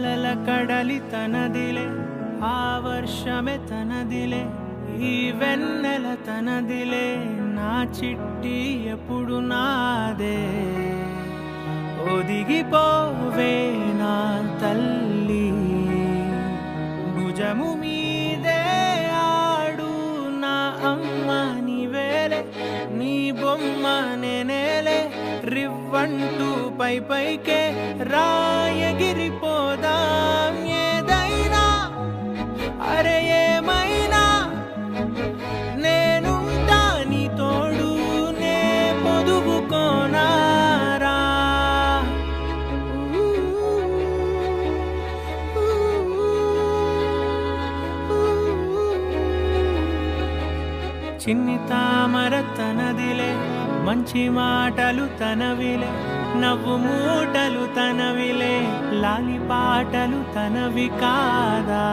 అలల కడలి తనదిలే ఆ వర్షమే తనదిలే ఈ వెన్నెల తనదిలే నా చిట్టి ఎప్పుడు నాదే ఒదిగిపోవే నా తల్లి భుజము మీదే ఆడు నా అమ్మ నీవేలే నీ బొమ్మ నేనేలే రివ్వంటూ పై పైకే రాయగిరిపోదాం ఏదైనా అరే ఏమైనా నేనుంటా నీ తోడు నే పొదుగుకోనారా చిన్ని తామర తనదిలే మంచి మాటలు తనవిలే నవ్వు మూటలు తనవిలే లాలి పాటలు తనవి కాదా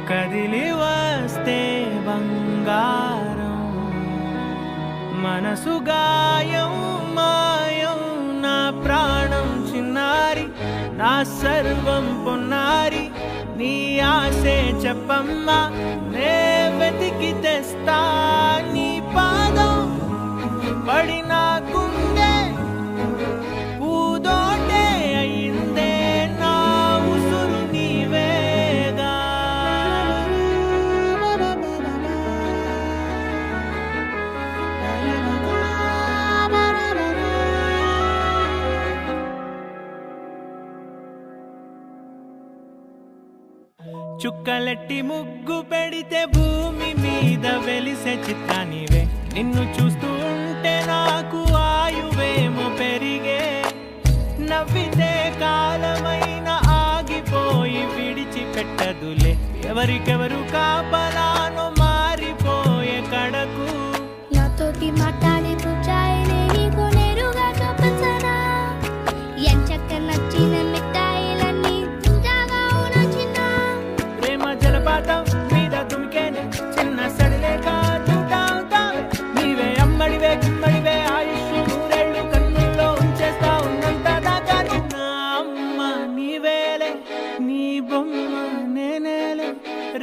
కదిలి వస్తే బంగారం మనసు గాయం మాయం నా ప్రాణం చిన్నారి నా సర్వం పొన్నారి నీ ఆశే చెప్పమ్మా నే వెతికి తెస్తా నీ పాదం పడిన గుండె పూదోటే అయిందే నా ఉసురు నీవేగా చుక్కలెట్టి ముగ్గు పెడితే భూమి మీద వెలిసే చిత్రానివే నిన్ను చూస్తూ ఉంటే నాకు ఆయువేమో పెరిగే నవ్వితే కాలమైన ఆగిపోయి విడిచిపెట్టదులే ఎవరికెవరు కాపలానో మారిపోయే కడకు నాతోటి మాట్లాడే పుచ్చాయిలే నీకు నేరుగా చూపించనా ఎంచక్క నచ్చిన మిఠాయిలన్నీ తాగా నచ్చిన ప్రేమ జలపాతం మీద తుమికేనే చిన్న సడిలే కాదు నీవే అమ్మడివే కిమ్మడివే ఆయుష్ నూరేళ్ళు కన్నుల్లో ఉంచేస్తా ఉన్నంత దాకా నా అమ్మ నీవేలే నీ బొమ్మ నేనేలే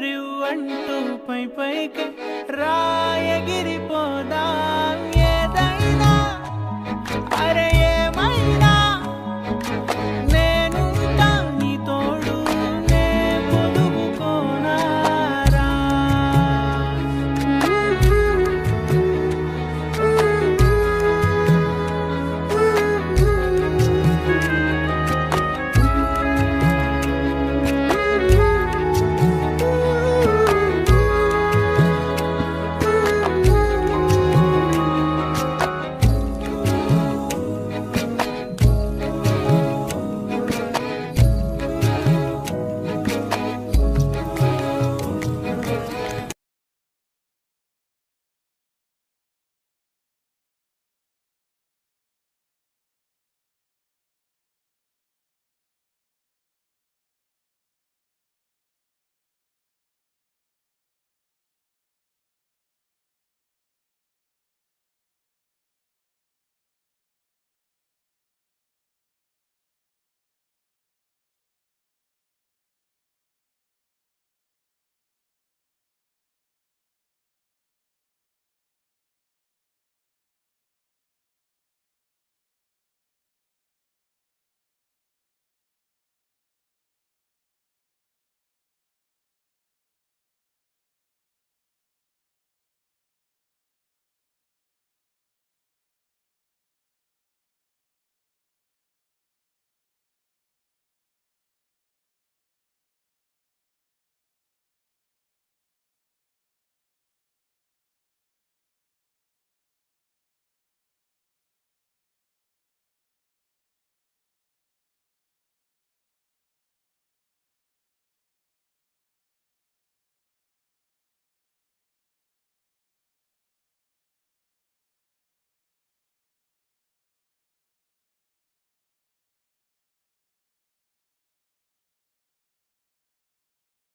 రివ్వంటూ పై పైకి రాయగిరిపోదాం ఏదైనా అరే